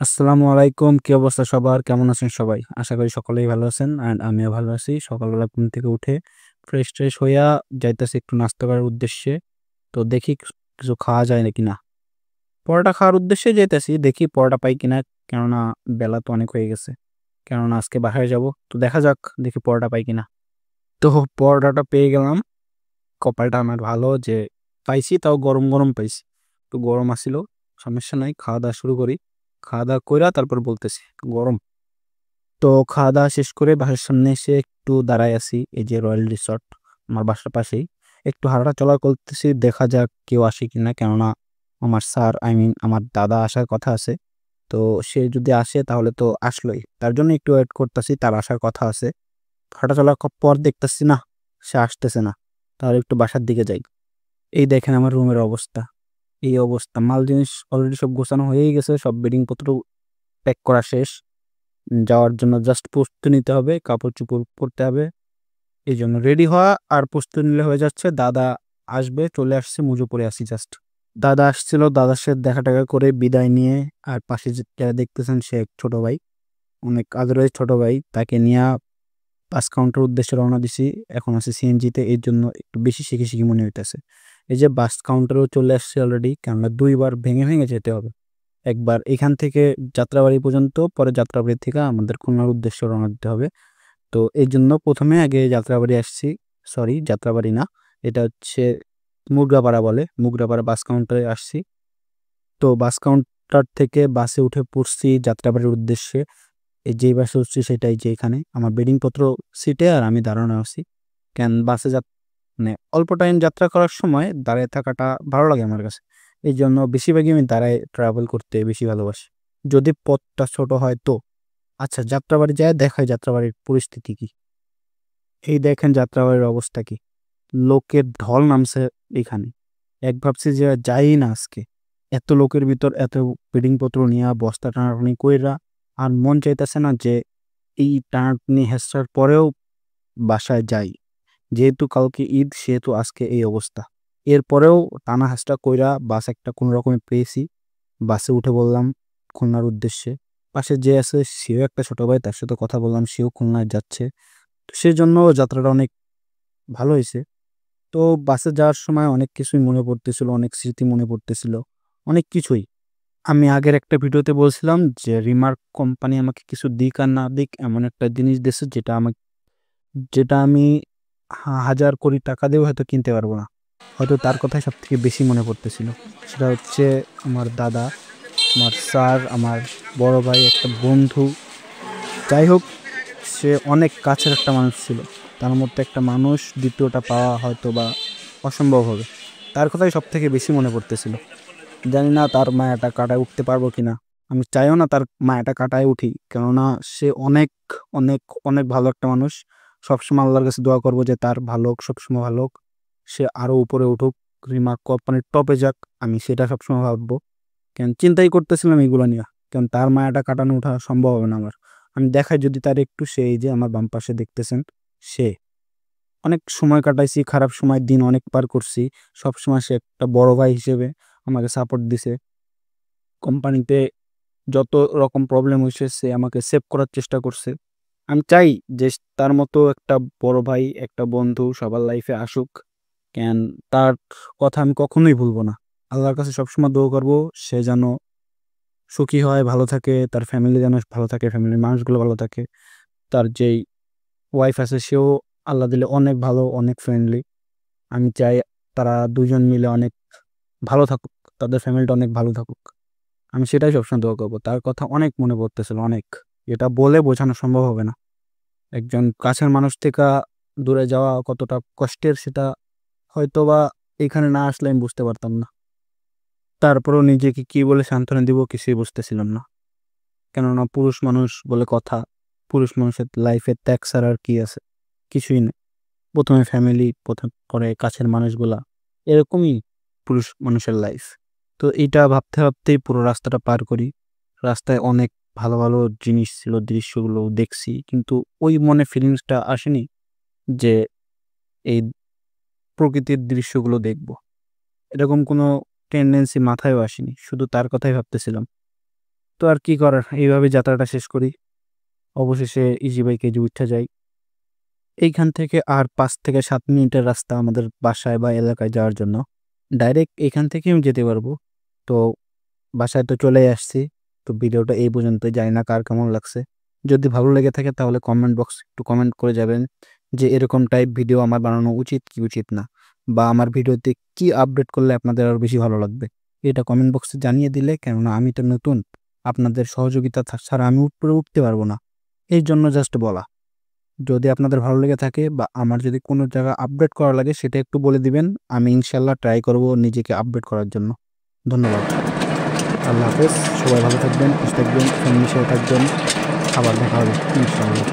আসসালামু আলাইকুম। কি অবস্থা সবার? কেমন আছেন সবাই? আশা করি সকলেই ভালো আছেন অ্যান্ড আমিও ভালো আছি। সকালবেলা ঘুম থেকে উঠে ফ্রেশ-ট্রেশ হইয়া যাইতেছি একটু নাস্তা করার উদ্দেশ্যে। তো দেখি কিছু খাওয়া যায় নাকি না। পরোটা খাওয়ার উদ্দেশ্যে যাইতেছি। দেখি পরোটা পাই কিনা। কেননা বেলা তো অনেক হয়ে গেছে। কেননা আজকে বাসায় যাবো। তো দেখা যাক দেখি পরোটা পাই কিনা। তো পরোটাটা পেয়ে গেলাম। কপালটা আমার ভালো যে পাইছি, তাও গরম, গরম পাইছি। একটু গরম আছিল। সমস্যা নাই। খাওয়া-দাওয়া শুরু করি। খাওয়া-দাওয়া কইরা তারপর বলতেছি। গরম। তো খাওয়া-দাওয়া শেষ করে বাসার সামনে এসে একটু দাঁড়ায় আছি। এই যে রয়্যাল রিসোর্ট আমার বাসার পাশেই। একটু হাঁটাচলা করতেছি, দেখা যাক কেউ আসে কিনা। কেননা আমার স্যার আমার দাদা আসার কথা আছে। তো সে যদি আসে তাহলে তো আসলোই। তার জন্য একটু ওয়েট করতেছি, তার আসার কথা আছে। হাঁটাচলার পর দেখতেছি না, সে আসতেছে না। তাহলে একটু বাসার দিকে যাই। এই দেখেন আমার রুমের অবস্থা। এই অবস্থা। মাল জিনিস অলরেডি সব গোছানো হয়েই গেছে। সব বেডিং পত্র প্যাক করা শেষ। যাওয়ার জন্য জাস্ট প্রস্তুতি নিতে হবে, কাপড়-চোপড় পরতে হবে। এইজন্য রেডি হওয়া আর প্রস্তুতি নিলে হয়ে যাচ্ছে। দাদা আসবে, চলে আসছে, মুজো পরে আছি জাস্ট। দাদা আসছিল, দাদার সাথে দেখা-টেখা করে বিদায় নিয়ে আর পাশে যারা দেখতেছেন সে এক ছোট ভাই। অনেক আদরের ছোট ভাই। তাকে নিয়া বাস কাউন্টার উদ্দেশ্যে রওনা দিছি। এখন আছি সিএনজিতে, এর জন্য একটু বেশি শিখি মনে হইতেছে। এই যে বাস কাউন্টারেও চলে আসছি অলরেডি। কেননা ২ বার ভেঙে যেতে হবে। একবার এখান থেকে যাত্রাবাড়ি পর্যন্ত, পরে যাত্রাবাড়ি থেকে আমাদের খুলনার উদ্দেশ্যে রওনা দিতে হবে। তো এজন্য ১ম এ আগে যাত্রাবাড়ি আসছি। সরি, যাত্রাবাড়ি না। এটা হচ্ছে মুগরাপাড়া বলে। মুগরাপাড়া বাস কাউন্টারে আসছি। তো বাস কাউন্টার থেকে বাসে উঠে পড়ছি যাত্রাবাড়ির উদ্দেশ্যে। যেই বাসে উঠছি সেটাই, যে এখানে আমার বেডিংপত্র সিটে আর আমি দাঁড়ানো আছি। বাসে মানে অল্প টাইম যাত্রা করার সময় দাঁড়ায় থাকাটা ভালো লাগে আমার কাছে। এইজন্য বেশিরভাগই আমি দাঁড়ায় ট্রাভেল করতে বেশি ভালোবাসি। যদি পথটা ছোট হয় তো। আচ্ছা, যাত্রাবাড়ি যায়া দেখাই যাত্রাবাড়ির পরিস্থিতি কি। এই দেখেন যাত্রাবাড়ির অবস্থা কি। লোকের ঢল নামছে এখানে। ভাবছি যে যাই না আজকে। এত লোকের ভিতর এত বেডিংপত্র নিয়া বস্তা টানাটানি কইরা আর মন চাইতেছে না যে এই টানাটানি হেঁচড়ার পরেও বাসায় যাই। যেহেতু কালকে ঈদ সেহেতু আজকে এই অবস্থা। এরপরেও টানা হেঁচড়া কইরা বাস একটা কোন রকমে পেয়েছি। বাসে উঠে বললাম খুলনার উদ্দেশ্যে। পাশে যে আছে সেও একটা ছোট ভাই, তার সাথে কথা বললাম, সেও খুলনায় যাচ্ছে। তো সেজন্য যাত্রাটা অনেক ভালো হইছে। তো বাসে যাওয়ার সময় অনেক কিছুই মনে পড়তেছিল, অনেক স্মৃতি মনে পড়তেছিল, অনেক কিছুই। আমি আগের একটা ভিডিওতে বলছিলাম যে রিমার্ক কোম্পানি আমাকে কিছু দিক আর না দিক এমন একটা জিনিস দিছে যেটা আমি হাজার কোটি টাকা দিয়েও হয়তো কিনতে পারবো না। হয়তো তার কথাই সবথেকে বেশি মনে পড়তেছিল। সেটা হচ্ছে আমার দাদা, আমার স্যার, আমার বড় ভাই, একটা বন্ধু। যাই হোক, সে অনেক কাছের একটা মানুষ ছিল। তার মতো একটা মানুষ দ্বিতীয়টা পাওয়া হয়তোবা অসম্ভব হবে। তার কথাই সবথেকে বেশি মনে পড়তেছিল। জানি না তার মায়াটা কাটায় উঠতে পারবো কিনা। আমি চাইও না তার মায়াটা কাটায় উঠি। কেননা সে অনেক, অনেক, অনেক ভালো একটা মানুষ। সবসময় আল্লাহর কাছে দোয়া করব যে তার ভালো হোক, সবসময় ভালো হোক। সে আরো উপরে উঠুক, রিমার্ক কোম্পানির টপে যাক। আমি সেটা সবসময় ভাববো। চিন্তাই করতেছিলাম এগুলা নিয়া। তার মায়াটা কাটানো ওঠা সম্ভব হবে না আমার। আমি দেখাই যদি তার একটু, সে এই যে আমার বাম পাশে দেখতেছেন, সে। অনেক সময় কাটাইছি, খারাপ সময় দিন অনেক পার করছি। সবসময় সে একটা বড় ভাই হিসেবে আমাকে সাপোর্ট দিছে। কোম্পানিতে যত রকম প্রবলেম হইছে সে আমাকে সেভ করার চেষ্টা করছে। আমি চাই যে তার মতো একটা বড় ভাই, একটা বন্ধু সবার লাইফে আসুক। ক্যান তার কথা আমি কখনোই ভুলব না। আল্লাহর কাছে সবসময় দোয়া করব সে যেন সুখী হয়, ভালো থাকে, তার ফ্যামিলি যেন ভালো থাকে, ফ্যামিলির মানুষগুলো ভালো থাকে। তার যেই ওয়াইফ আছে সেও আল্লাহ দিলে অনেক ভালো, অনেক ফ্রেন্ডলি। আমি চাই তারা ২ জন মিলে অনেক ভালো থাকুক। তাদের ফ্যামিলিটা অনেক ভালো থাকুক। আমি সেটাই সবসময় দোয়া করব। তার কথা অনেক মনে পড়তেছিল, অনেক। এটা বলে বোঝানো সম্ভব হবে না। একজন কাছের মানুষ থেকে দূরে যাওয়া কতটা কষ্টের সেটা হয়তোবা এখানে না আসলে আমি বুঝতে পারতাম না। তারপরেও নিজেকে কি বলে সান্ত্বনা দিব কিছুই বুঝতেছিলাম না। কেননা পুরুষ মানুষ বলে কথা, পুরুষ মানুষের লাইফে ত্যাগ ছাড়া আর কি আছে? কিছুই নেই। ১ম এ ফ্যামিলি, পরে কাছের মানুষগুলা। এরকমই পুরুষ মানুষের লাইফ। তো এইটা ভাবতেই পুরো রাস্তাটা পার করি। রাস্তায় অনেক ভালো জিনিস ছিল, দৃশ্যগুলো দেখছি। কিন্তু ওই মনে ফিলিংসটা আসেনি যে এই প্রকৃতির দৃশ্যগুলো দেখব। এরকম কোনো টেনডেন্সি মাথায়ও আসেনি। শুধু তার কথাই ভাবতেছিলাম। তো আর কি করার, এইভাবে যাত্রাটা শেষ করি। অবশেষে ইজি বাইকে যে উঠা যাই। এইখান থেকে আর 5 থেকে 7 মিনিটের রাস্তা আমাদের বাসায় বা এলাকায় যাওয়ার জন্য। ডাইরেক্ট এখান থেকেই আমি যেতে পারবো। তো বাসায় তো চলেই আসছি। তো ভিডিওটা এই পর্যন্তই। জানি না কার কেমন লাগছে। যদি ভালো লেগে থাকে তাহলে কমেন্ট বক্সে একটু কমেন্ট করে যাবেন যে এরকম টাইপ ভিডিও আমার বানানো উচিত কি উচিত না, বা আমার ভিডিওতে কি আপডেট করলে আপনাদের আরও বেশি ভালো লাগবে। এটা কমেন্ট বক্সে জানিয়ে দিলে, কেননা আমি তো নতুন, আপনাদের সহযোগিতা ছাড়া আমি উপরে উঠতে পারবো না। এই জন্য জাস্ট বলা। যদি আপনাদের ভালো লেগে থাকে বা আমার যদি কোনো জায়গা আপডেট করা লাগে সেটা একটু বলে দিবেন। আমি ইনশাল্লাহ ট্রাই করব নিজেকে আপডেট করার জন্য। ধন্যবাদ। আল্লাহ হাফেজ। সবাই ভালো থাকবেন, সুস্থ থাকবেন, ফ্যামিলির সাথে থাকবেন। আবার দেখা হবে ইনশাআল্লাহ।